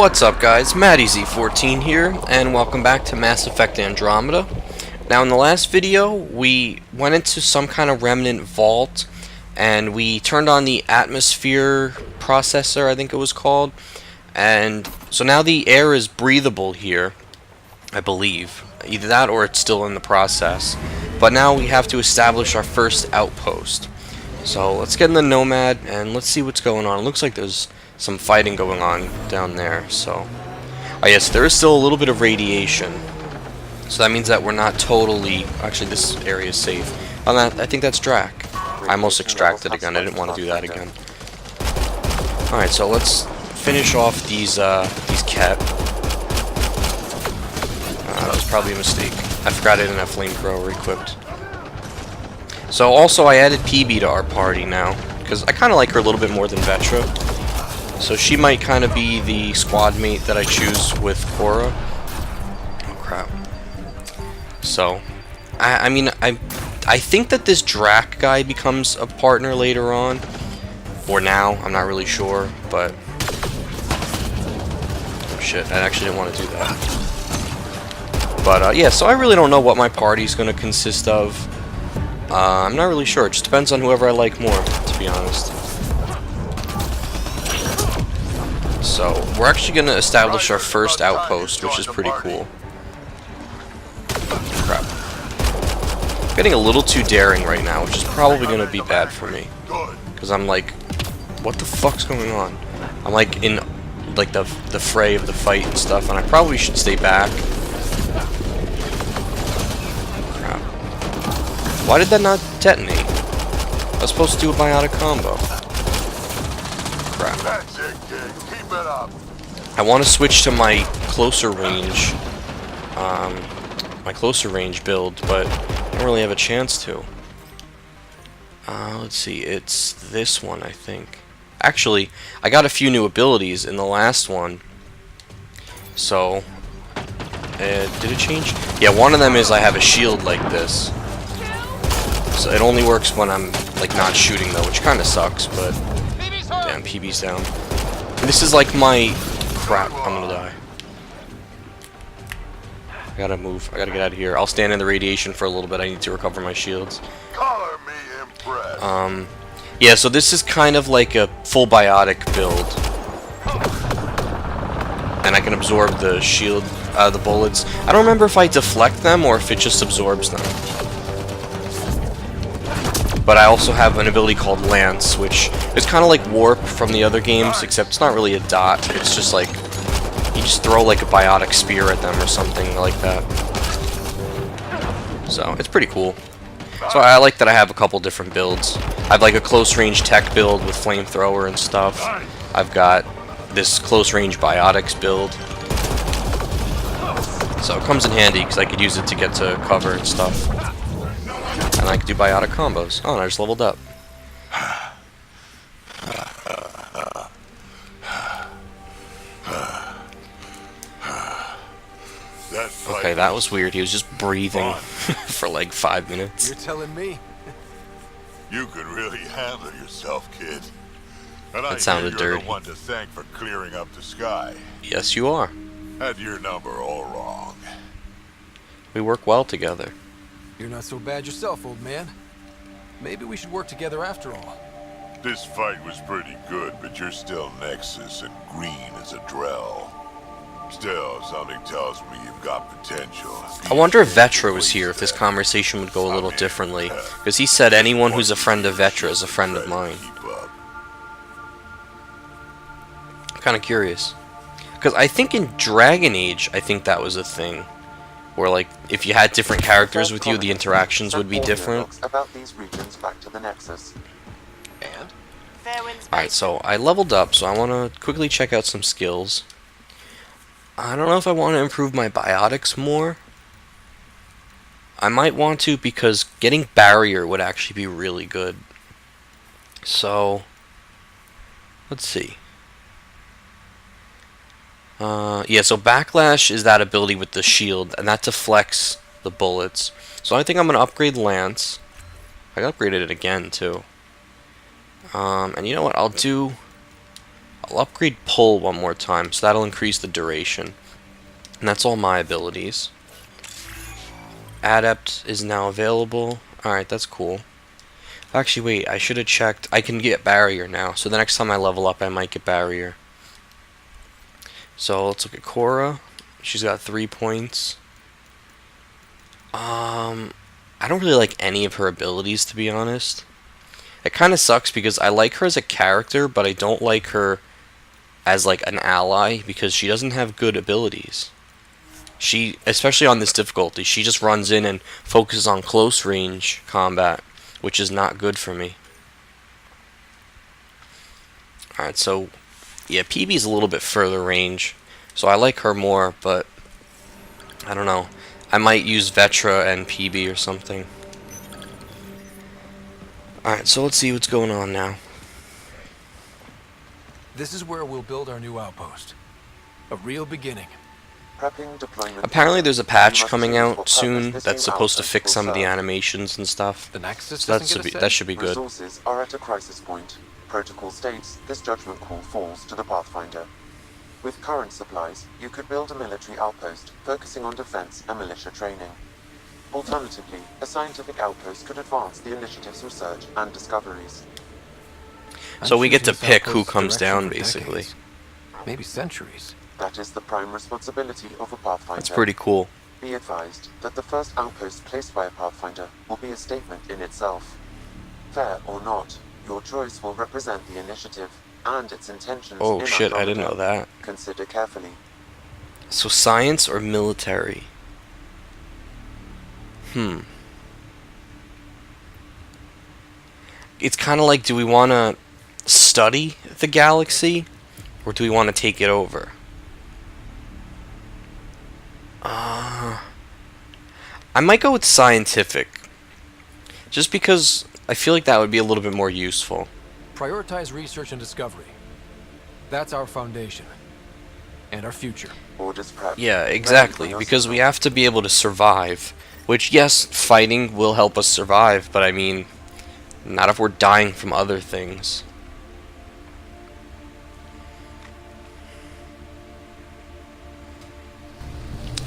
What's up guys, MattyZ14 here, and welcome back to Mass Effect Andromeda. Now in the last video, we went into some kind of remnant vault, and we turned on the atmosphere processor, I think it was called, and so now the air is breathable here, I believe. Either that or it's still in the process. But now we have to establish our first outpost. So let's get in the Nomad and let's see what's going on. It looks like there's some fighting going on down there. So, oh yes, there is still a little bit of radiation. So that means that we're not totally... Actually, this area is safe. On that, I think that's Drac. I almost extracted again. I didn't want to do that again. Alright, so let's finish off these cat. That was probably a mistake. I forgot I didn't have flamethrower equipped. So also I added PB to our party now, because I kind of like her a little bit more than Vetra. So she might kind of be the squad mate that I choose with Cora. Oh crap. So, I mean, I think that this Drac guy becomes a partner later on. Or now, I'm not really sure, but... Oh shit, I actually didn't want to do that. But, yeah, so I really don't know what my party's going to consist of. I'm not really sure. It just depends on whoever I like more, to be honest. So, we're actually going to establish our first outpost, which is pretty cool. Crap. I'm getting a little too daring right now, which is probably going to be bad for me. Because I'm like, what the fuck's going on? I'm like in like the fray of the fight and stuff, and I probably should stay back. Crap. Why did that not detonate? I was supposed to do a biotic combo. Crap. I want to switch to my closer range, build, but I don't really have a chance to. Let's see, it's this one, I think. Actually, I got a few new abilities in the last one. So, did it change? Yeah, one of them is I have a shield like this. So it only works when I'm like not shooting though, which kind of sucks, but damn, PB's down. This is like my... Crap, I'm gonna die. I gotta move. I gotta get out of here. I'll stand in the radiation for a little bit. I need to recover my shields. Color me impressed. Yeah, so this is kind of like a full biotic build. And I can absorb the shield, the bullets. I don't remember if I deflect them or if it just absorbs them. But I also have an ability called Lance, which is kind of like Warp from the other games, except it's not really a dot. It's just like, you just throw like a biotic spear at them or something like that. So, it's pretty cool. So I like that I have a couple different builds. I have like a close range tech build with flamethrower and stuff. I've got this close range biotics build. So it comes in handy because I could use it to get to cover and stuff. And I can do biotic combos. Oh, and I just leveled up. Okay, that was weird. He was just breathing for like 5 minutes. You're telling me? You could really handle yourself, kid. And that sounded dirty. You're the one to thank for clearing up the sky. Yes, you are. Had your number all wrong. We work well together. You're not so bad yourself, old man. Maybe we should work together after all. This fight was pretty good, but you're still Nexus and green as a Drell. Still, something tells me you've got potential. I wonder if Vetra was here, if this conversation would go a little differently. Because he said anyone who's a friend of Vetra is a friend of mine. I'm kind of curious. Because I think in Dragon Age, I think that was a thing. Where, like, if you had different characters with you, the interactions would be different. About these regions back to the Nexus. And? Alright, so I leveled up, so I want to quickly check out some skills. I don't know if I want to improve my biotics more. I might want to because getting barrier would actually be really good. So, let's see. Yeah, so Backlash is that ability with the shield, and that deflects the bullets. So I think I'm going to upgrade Lance. I upgraded it again, too. And you know what, I'll I'll upgrade pull one more time, so that'll increase the duration. And that's all my abilities. Adept is now available. Alright, that's cool. Actually, wait, I should have checked. I can get barrier now, so the next time I level up, I might get barrier. So let's look at Cora. She's got 3 points. I don't really like any of her abilities, to be honest. It kind of sucks because I like her as a character, but I don't like her as like an ally because she doesn't have good abilities. She, especially on this difficulty, she just runs in and focuses on close range combat, which is not good for me. Alright, so yeah, PB's a little bit further range, so I like her more, but I don't know. I might use Vetra and PB or something. Alright, so let's see what's going on now. This is where we'll build our new outpost. A real beginning. Prepping deployment. Apparently there's a patch coming out soon that's supposed to fix some of the animations and stuff. The Nexus So that should be good. Resources are at a crisis point. Protocol states this judgment call falls to the Pathfinder. With current supplies, you could build a military outpost, focusing on defense and militia training. Alternatively, a scientific outpost could advance the initiative's research and discoveries. So we get to Choosing this pick who outpost's comes direction down, for basically. decades. Maybe centuries. That is the prime responsibility of a Pathfinder. That's pretty cool. Be advised that the first outpost placed by a Pathfinder will be a statement in itself. Fair or not, your choice will represent the initiative and its intentions. Oh in shit, I didn't know Andromeda. that. Consider carefully. So science or military? It's kind of like, do we want to study the galaxy, or do we want to take it over? I might go with scientific, just because I feel like that would be a little bit more useful. Prioritize research and discovery. That's our foundation. And our future. Orders prep. Yeah, exactly, because we have to be able to survive. Which, yes, fighting will help us survive, but I mean, not if we're dying from other things.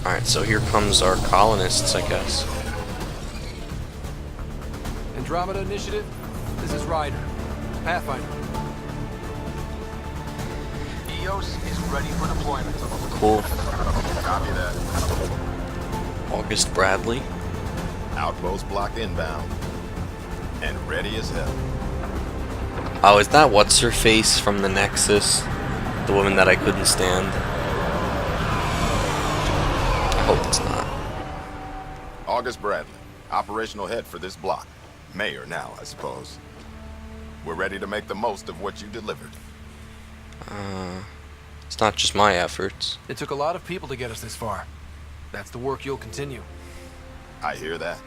Alright, so here comes our colonists, I guess. Andromeda Initiative, this is Ryder. Pathfinder. EOS is ready for deployment. Cool. Copy that. August Bradley. Outpost block inbound. And ready as hell. Oh, is that what's-her-face from the Nexus? The woman that I couldn't stand? I hope it's not. August Bradley, operational head for this block. Mayor now, I suppose. We're ready to make the most of what you delivered. It's not just my efforts. It took a lot of people to get us this far. That's the work you'll continue. I hear that.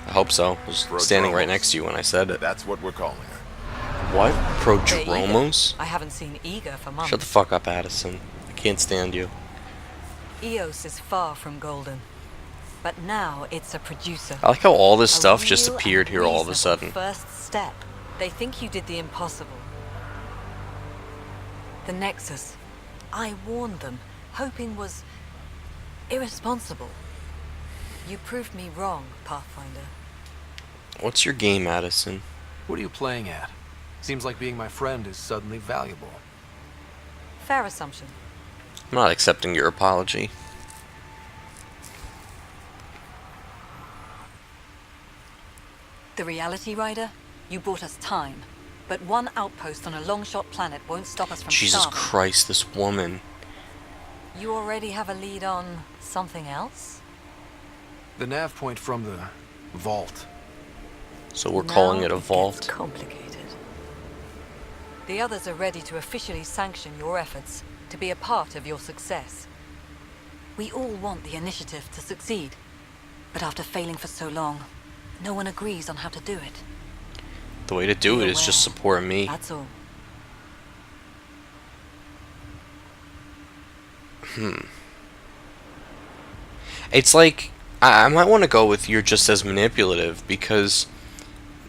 I hope so. I was standing right next to you when I said it. That's what we're calling her. What? They're Prodromos? eager. I haven't seen eager for months. Shut the fuck up, Addison. I can't stand you. EOS is far from golden. But now it's a producer. I like how all this A stuff just real appeared and here all of a reasonable sudden. First step. They think you did the impossible. The Nexus. I warned them, hoping was irresponsible. You proved me wrong, Pathfinder. What's your game, Addison? What are you playing at? Seems like being my friend is suddenly valuable. Fair assumption. I'm not accepting your apology. The Reality Rider? You bought us time. But one outpost on a long-shot planet won't stop us from Jesus starving. Christ, this woman. You already have a lead on something else? The nav point from the vault. So we're calling Now it a gets vault. complicated. The others are ready to officially sanction your efforts, to be a part of your success. We all want the initiative to succeed, but after failing for so long, no one agrees on how to do it. The way to do Be it is just aware. support me. That's all. It's like, I might want to go with you're just as manipulative, because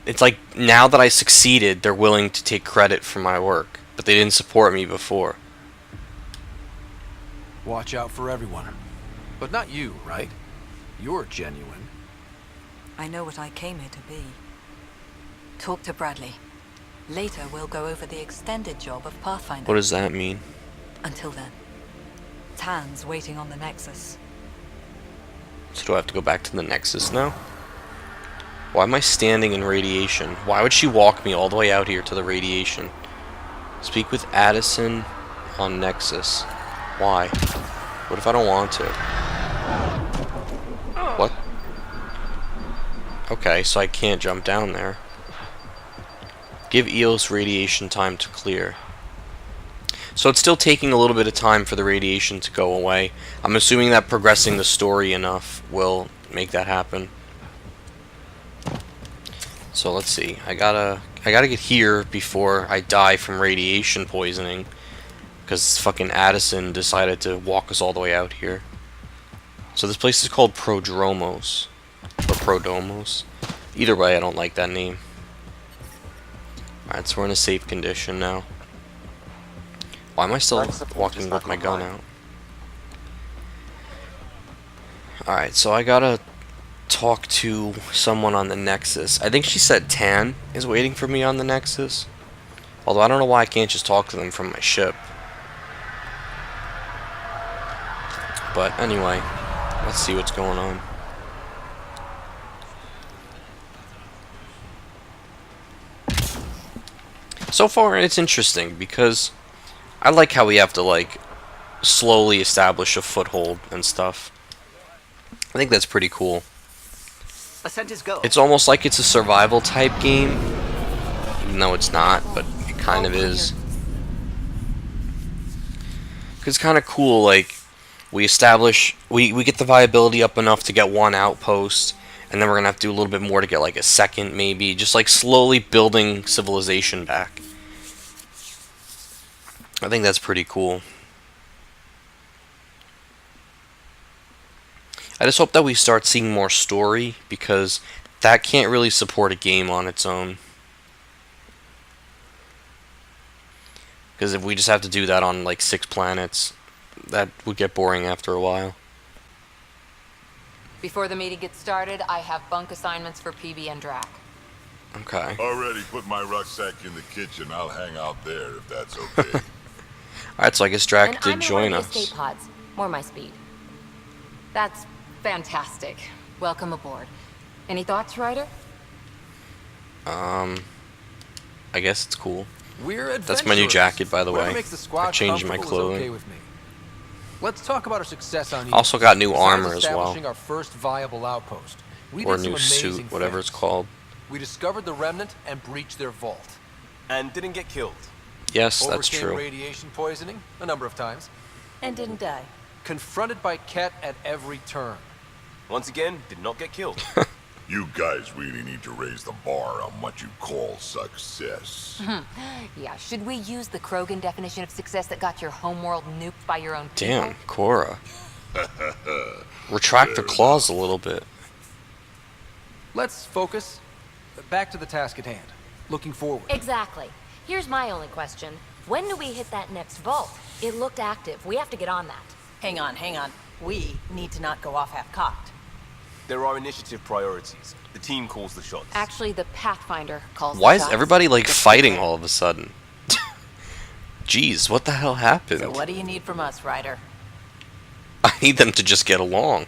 it's like, now that I succeeded, they're willing to take credit for my work. but they didn't support me before. Watch out for everyone. But not you, right? You're genuine. I know what I came here to be. Talk to Bradley. Later, we'll go over the extended job of Pathfinder. What does that mean? Until then, Tan's waiting on the Nexus. So do I have to go back to the Nexus now? Why am I standing in radiation? Why would she walk me all the way out here to the radiation? Speak with Addison on Nexus. Why? What if I don't want to? What? Okay, so I can't jump down there. Give EOS radiation time to clear. So it's still taking a little bit of time for the radiation to go away. I'm assuming that progressing the story enough will make that happen. So let's see. I gotta get here before I die from radiation poisoning, because fucking Addison decided to walk us all the way out here. So this place is called Prodromos. Or Prodomos. Either way, I don't like that name. Alright, so we're in a safe condition now. Why am I still walking with my gun out? Alright, so I gotta talk to someone on the Nexus. I think she said Tan is waiting for me on the Nexus. Although I don't know why I can't just talk to them from my ship. But anyway, let's see what's going on. So far, it's interesting because I like how we have to, like, slowly establish a foothold and stuff. I think that's pretty cool. Ascent is go. It's almost like it's a survival type game, even though it's not, but it kind of is. 'Cause it's kind of cool, like, we establish, we get the viability up enough to get one outpost, and then we're gonna have to do a little bit more to get, like, a second, maybe. Just, like, slowly building civilization back. I think that's pretty cool. I just hope that we start seeing more story, because that can't really support a game on its own. Because if we just have to do that on like 6 planets, that would get boring after a while. Before the meeting gets started, I have bunk assignments for PB and Drac. Okay. Already put my rucksack in the kitchen. I'll hang out there if that's okay. Alright, so I guess Drac And did I'm join in one us. of the escape pods. More my speed. That's fantastic. Welcome aboard. Any thoughts, Ryder? I guess it's cool. We're That's my new adventurers. jacket, by the Whatever way. makes the squad I changed my comfortable is clothing. okay with me. Let's talk about our success on Also East. got new Besides armor as well. establishing our first viable outpost, we Or did some new amazing suit, whatever it's things. called. We discovered the Remnant and breached their vault. And didn't get killed. Yes, that's Overcame true. radiation poisoning a number of times. And didn't die. Confronted by Ket at every turn. Once again, did not get killed. You guys really need to raise the bar on what you call success. Yeah, should we use the Krogan definition of success that got your homeworld nuked by your own people? Damn, Cora. Retract the claws a little bit. Let's focus. Back to the task at hand. Looking forward. Exactly. Here's my only question. When do we hit that next vault? It looked active. We have to get on that. Hang on. We need to not go off half-cocked. There are initiative priorities. The team calls the shots. Actually, the Pathfinder calls Why the is shots. everybody like fighting all of a sudden? Jeez, what the hell happened? So what do you need from us, Ryder? I need them to just get along.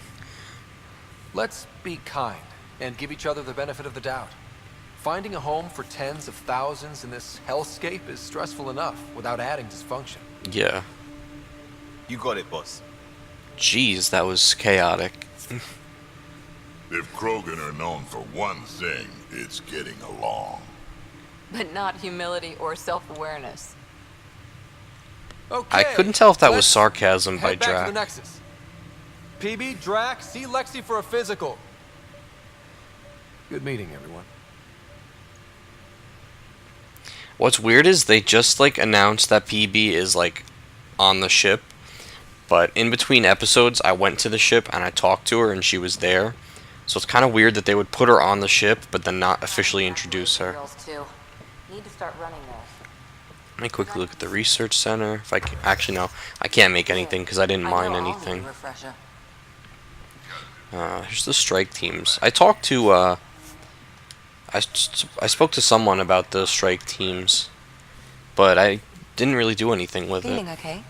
Let's be kind and give each other the benefit of the doubt. Finding a home for tens of thousands in this hellscape is stressful enough without adding dysfunction. Yeah. You got it, boss. Jeez, that was chaotic. If Krogan are known for one thing, it's getting along. But not humility or self-awareness. Okay. I couldn't tell if that was let's sarcasm by head back to the Drac. Nexus. PB, Drac, see Lexi for a physical. Good meeting, everyone. What's weird is they just like announced that PB is like on the ship, but in between episodes I went to the ship and I talked to her and she was there. So it's kind of weird that they would put her on the ship but then not officially introduce her. Girls too. Need to start running there. Let me quickly look at the research center. If I can, actually no, I can't make anything because I didn't mine anything. Here's the strike teams. I talked to I spoke to someone about the strike teams, but I didn't really do anything with it. Okay?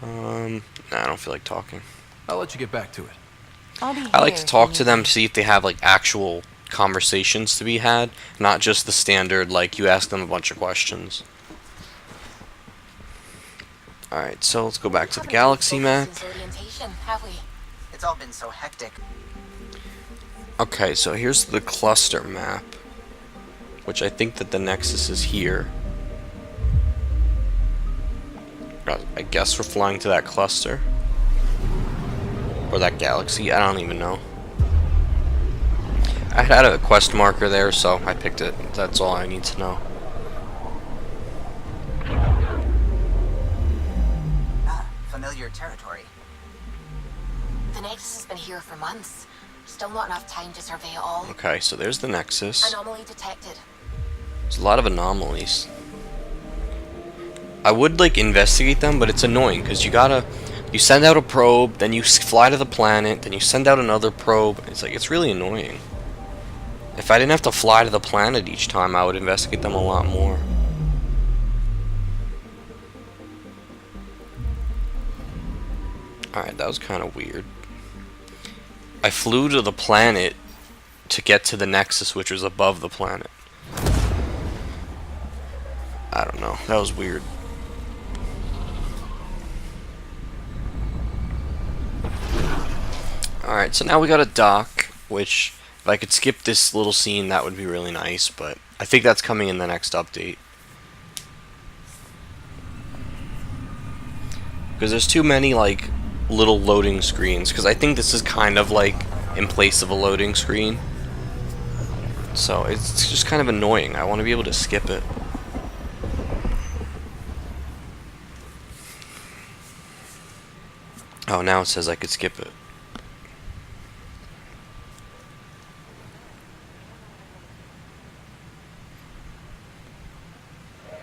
Nah, I don't feel like talking. I'll let you get back to it. I like to talk to them to see if they have like actual conversations to be had, not just the standard like you ask them a bunch of questions. Alright, so let's go back to the galaxy map. It's all been so hectic. Okay, so here's the cluster map, which I think that the Nexus is here. I guess we're flying to that cluster. Or that galaxy, I don't even know. I had a quest marker there, so I picked it. That's all I need to know. Familiar territory. The Nexus has been here for months. Still not enough time to survey it all. Okay, so there's the Nexus. Anomaly detected. There's a lot of anomalies. I would like investigate them, but it's annoying because you send out a probe, then you fly to the planet, then you send out another probe. It's really annoying. If I didn't have to fly to the planet each time, I would investigate them a lot more. Alright, that was kind of weird. I flew to the planet to get to the Nexus, which was above the planet. I don't know. That was weird. Alright, so now we got a dock, which if I could skip this little scene, that would be really nice, but I think that's coming in the next update. Because there's too many, like, little loading screens, because I think this is kind of, like, in place of a loading screen. So, it's just kind of annoying. I want to be able to skip it. Oh, now it says I could skip it.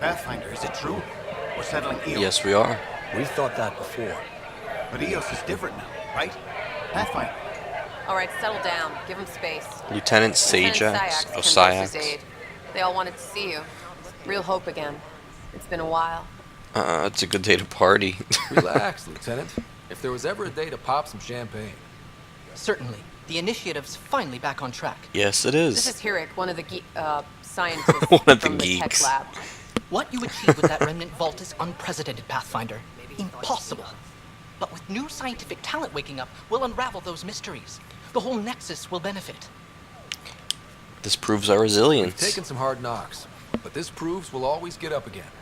Pathfinder, is it true? We're settling EOS. Yes, we are. We've thought that before. But EOS is different now, right? Pathfinder. All right, settle down. Give them space. Lieutenant Sajax. Oh, Sajax. They all wanted to see you. Real hope again. It's been a while. It's a good day to party. Relax, Lieutenant. If there was ever a day to pop some champagne. Certainly. The initiative's finally back on track. Yes, it is. This is Hirik, one of the scientists One of the from the geeks. tech lab. What you achieved with that remnant vault is unprecedented, Pathfinder. Impossible. But with new scientific talent waking up, we'll unravel those mysteries. The whole Nexus will benefit. This proves our resilience. We've taken some hard knocks, but this proves we'll always get up again.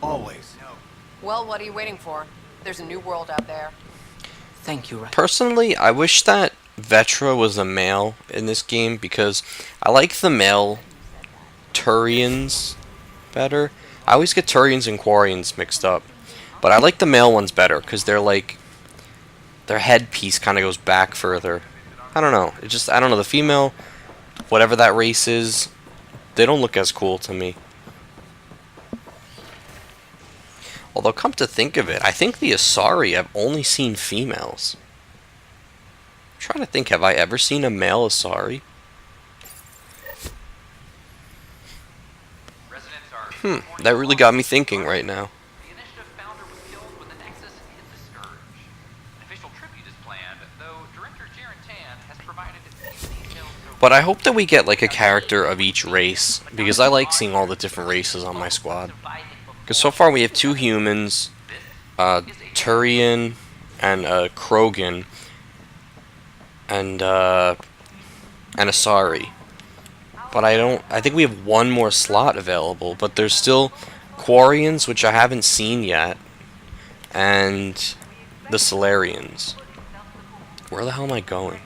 Always. Well, what are you waiting for? There's a new world out there. Thank you, Ray. Personally, I wish that Vetra was a male in this game because I like the male Turians better. I always get Turians and Quarians mixed up. But I like the male ones better because they're like, their headpiece kind of goes back further. I don't know. I don't know. The female, whatever that race is, they don't look as cool to me. Although, come to think of it, I think the Asari have only seen females. I'm trying to think, have I ever seen a male Asari? That really got me thinking right now. The initiative founder was killed when the Nexus hit the Scourge. An official tribute is planned, though Director Jarentan has provided few details. But I hope that we get like a character of each race, because I like seeing all the different races on my squad. Because so far we have 2 humans, Turian and Krogan, and Asari. But I think we have 1 more slot available, but there's still Quarians, which I haven't seen yet, and the Solarians. Where the hell am I going?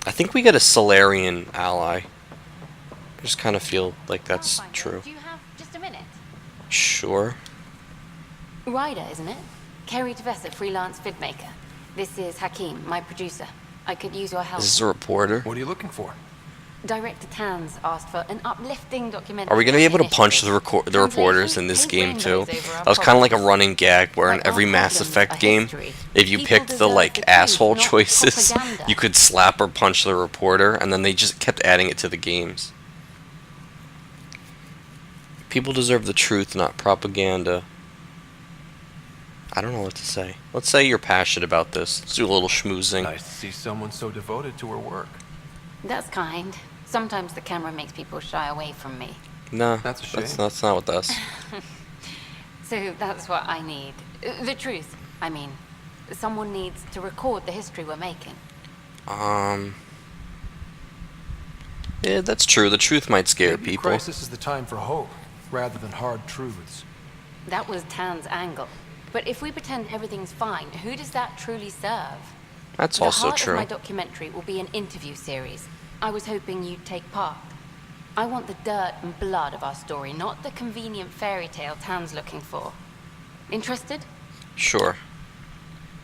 I think we get a Solarian ally. I just kind of feel like that's true. Do you have just a minute? Sure. Ryder, isn't it? Kerry Tvessa, freelance vidmaker. This is Hakim, my producer. I could use your help. This is a reporter. What are you looking for? Director Tanz asked for an uplifting documentary. Are we gonna be able to punch the Translation, reporters in this paint game too? rainbows over our That was kind of like a problems. running gag where in Like every our Mass problems Effect are game, history. if you People picked the deserve like the truth, asshole not choices, propaganda. you could slap or punch the reporter, and then they just kept adding it to the games. People deserve the truth, not propaganda. I don't know what to say. Let's say you're passionate about this. Let's do a little schmoozing. Nice to see someone so devoted to her work. That's kind. Sometimes the camera makes people shy away from me. No, That's a shame. that's not with us. So that's what I need. The truth, I mean. Someone needs to record the history we're making. Yeah, that's true. The truth might scare Maybe people. crisis is the time for hope, rather than hard truths. That was Tan's angle. But if we pretend everything's fine, who does that truly serve? That's also The heart true. of my documentary will be an interview series. I was hoping you'd take part. I want the dirt and blood of our story, not the convenient fairy tale Tan's looking for. Interested? Sure.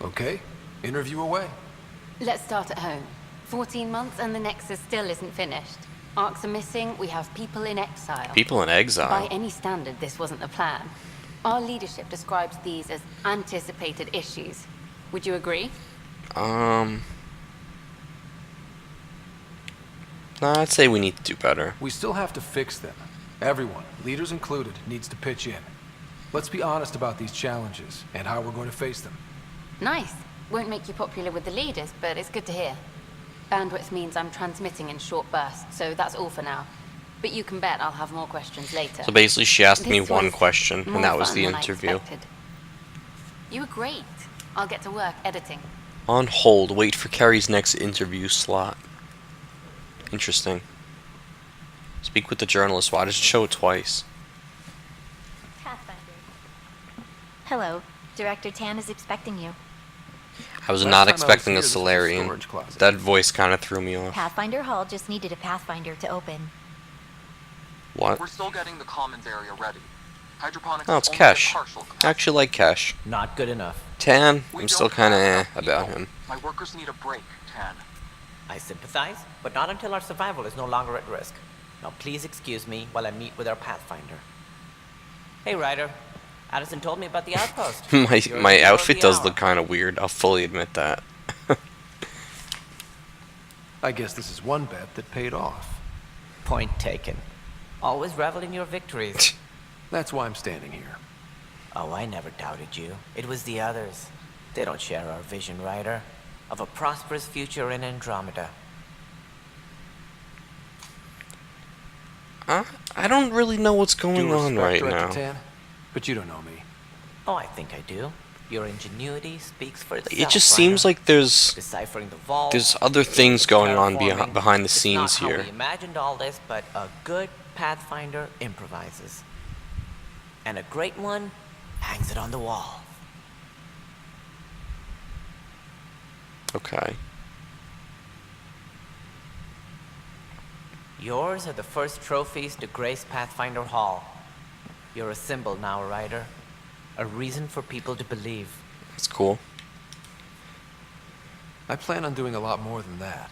Okay, interview away. Let's start at home. 14 months and the Nexus still isn't finished. Arcs are missing, we have people in exile. People in By exile. any standard, this wasn't the plan. Our leadership describes these as anticipated issues. Would you agree? Nah, I'd say we need to do better. We still have to fix them. Everyone, leaders included, needs to pitch in. Let's be honest about these challenges and how we're going to face them. Nice. Won't make you popular with the leaders, but it's good to hear. Bandwidth means I'm transmitting in short bursts, so that's all for now. But you can bet I'll have more questions later. So basically, she asked me This one was question, more and that was fun the than I interview. expected. You were great. I'll get to work editing. On hold, wait for Carrie's next interview slot. Interesting. Speak with the journalist. Why does it show it twice? Pathfinder. Hello. Director Tan is expecting you. I was Last not time I was expecting here, a this was a Solarian. storage closet. That voice kind of threw me off. Pathfinder Hall just needed a Pathfinder to open. What? We're still getting the commons area ready. Hydroponics Oh, is it's only Kesh. at partial I capacity. actually like Cash. Not good enough. Tan, We I'm still don't kind of have eh enough about people. him. My workers need a break, Tan. I sympathize, but not until our survival is no longer at risk. Now please excuse me while I meet with our Pathfinder. Hey, Ryder. Addison told me about the outpost. You're my the my hero of outfit the does hour. look kind of weird. I'll fully admit that. I guess this is one bet that paid off. Point taken. Always revel in your victories. That's why I'm standing here. Oh, I never doubted you. It was the others. They don't share our vision, Ryder, of a prosperous future in Andromeda. I don't really know what's going Due on respect, right Director now. Tan, but you don't know me. Oh, I think I do. Your ingenuity speaks for itself. It just seems Ryder. like there's Deciphering the vault. there's other things going on terraforming. behind the It's scenes not how here. we imagined all this, but a good Pathfinder improvises. And a great one hangs it on the wall. Okay. Yours are the first trophies to grace Pathfinder Hall. You're a symbol now, Ryder. A reason for people to believe. That's cool. I plan on doing a lot more than that.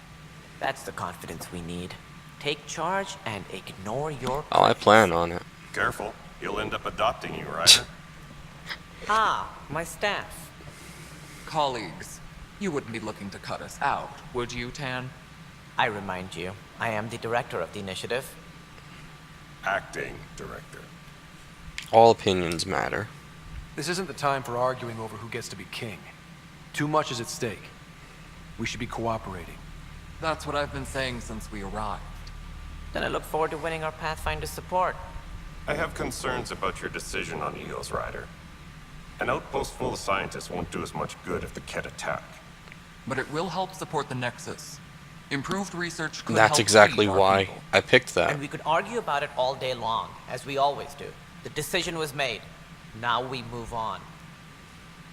That's the confidence we need. Take charge and ignore your... Oh, I plan on it. Careful, he'll end up adopting you, Ryder. Ah, my staff. Colleagues, you wouldn't be looking to cut us out, would you, Tan? I remind you, I am the director of the initiative. Acting director. All opinions matter. This isn't the time for arguing over who gets to be king. Too much is at stake. We should be cooperating. That's what I've been saying since we arrived. Then I look forward to winning our Pathfinder support. I have concerns about your decision on Eos, Ryder. An outpost full of scientists won't do as much good if the Ket attack. But it will help support the Nexus. Improved research could That's help exactly feed our why people. I picked that. And we could argue about it all day long, as we always do. The decision was made. Now we move on.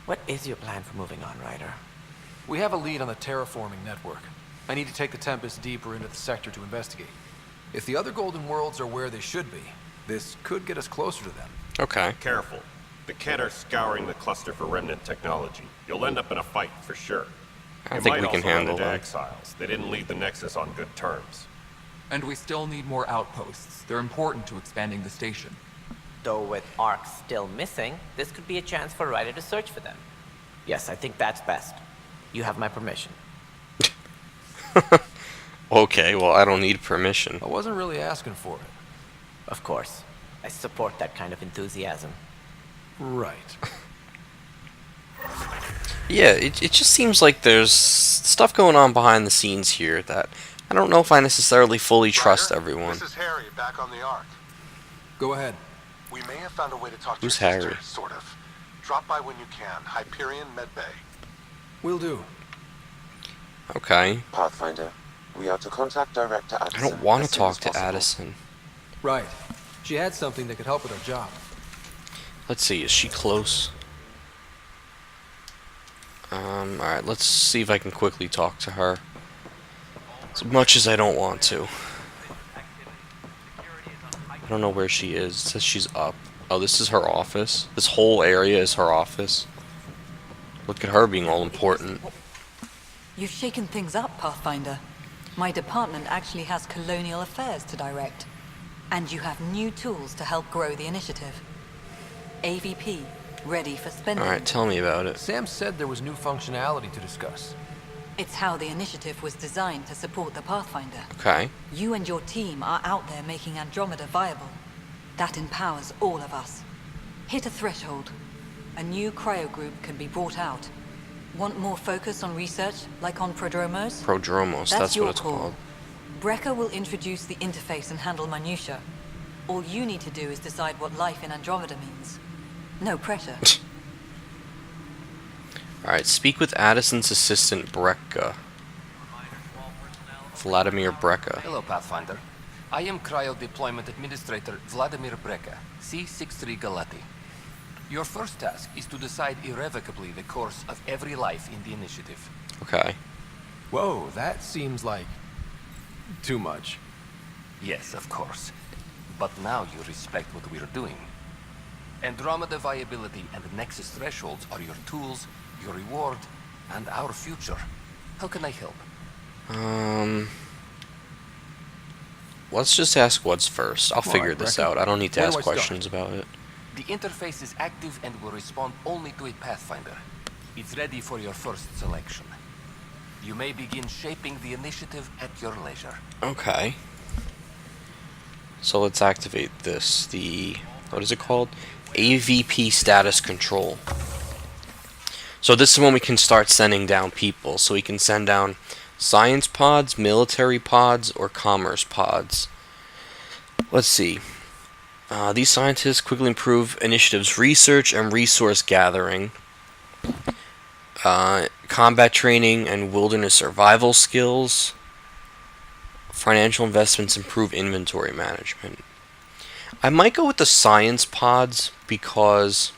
What is your plan for moving on, Ryder? We have a lead on the terraforming network. I need to take the Tempest deeper into the sector to investigate. If the other Golden Worlds are where they should be, this could get us closer to them. Okay. Careful. The Ket are scouring the cluster for remnant technology. You'll end up in a fight, for sure. I You think might we can also run handle into that. exiles. They didn't leave the Nexus on good terms. And we still need more outposts. They're important to expanding the station. Though with Ark still missing, this could be a chance for Ryder to search for them. Yes, I think that's best. You have my permission. Okay, well, I don't need permission. I wasn't really asking for it. Of course. I support that kind of enthusiasm. Right. Yeah, it just seems like there's stuff going on behind the scenes here that I don't know if I necessarily fully trust everyone. This is Harry, back on the Ark. Go ahead. We may have found a way to talk Who's to your Harry? sister, sort of. Drop by when you can. Hyperion Medbay. Will do. Okay. Pathfinder, we are to contact Director Addison. I don't want as to soon as talk to possible. Addison. Right. She had something that could help with her job. Let's see, is she close? Alright, let's see if I can quickly talk to her. As much as I don't want to. I don't know where she is. It says she's up. Oh, this is her office. This whole area is her office. Look at her being all important. You've shaken things up, Pathfinder. My department actually has colonial affairs to direct. And you have new tools to help grow the initiative. AVP, ready for spending. Alright, tell me about it. Sam said there was new functionality to discuss. It's how the initiative was designed to support the Pathfinder. Okay. You and your team are out there making Andromeda viable. That empowers all of us. Hit a threshold. A new cryo group can be brought out. Want more focus on research, like on Prodromos? Prodromos, that's your what it's call. called. Brecker will introduce the interface and handle minutia. All you need to do is decide what life in Andromeda means. No pressure. Alright, speak with Addison's assistant, Brecka. Vladimir Brecka. Hello, Pathfinder. I am Cryo Deployment Administrator Vladimir Breka, C-63 Galati. Your first task is to decide irrevocably the course of every life in the initiative. Okay. Whoa, that seems like too much. Yes, of course. But now you respect what we're doing. Andromeda viability and Nexus thresholds are your tools, your reward, and our future. How can I help? Let's just ask what's first. I'll figure this out. I don't need to ask questions about it. The interface is active and will respond only to a Pathfinder. It's ready for your first selection. You may begin shaping the initiative at your leisure. Okay. So let's activate this. What is it called? AVP status control. So this is when we can start sending down people. So we can send down science pods, military pods, or commerce pods. Let's see. These scientists quickly improve initiatives research and resource gathering, combat training and wilderness survival skills, financial investments improve inventory management. I might go with the science pods because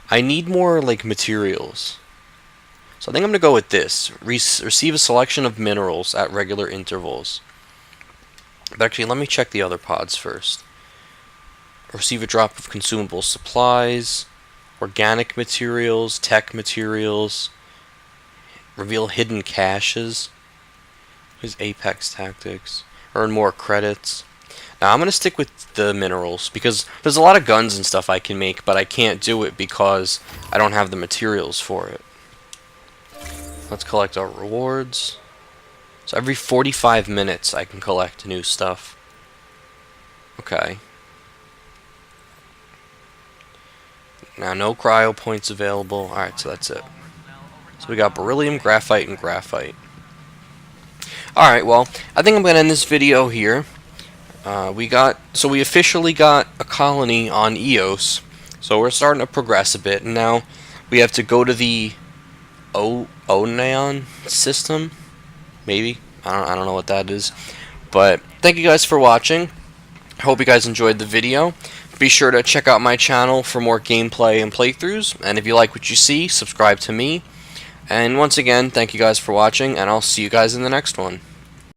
I need more like materials. So I think I'm going to go with this. Receive a selection of minerals at regular intervals. But actually, let me check the other pods first. Receive a drop of consumable supplies, organic materials, tech materials, reveal hidden caches. Here's Apex Tactics. Earn more credits. Now I'm going to stick with the minerals because there's a lot of guns and stuff I can make, but I can't do it because I don't have the materials for it. Let's collect our rewards. So every 45 minutes I can collect new stuff. Okay. Now no cryo points available. Alright, so that's it. So we got beryllium, graphite, and graphite. Alright, well, I think I'm going to end this video here. We officially got a colony on Eos. So we're starting to progress a bit. And now we have to go to the Oneon system. Maybe. I don't know what that is. But thank you guys for watching. I hope you guys enjoyed the video. Be sure to check out my channel for more gameplay and playthroughs. And if you like what you see, subscribe to me. And once again, thank you guys for watching, and I'll see you guys in the next one.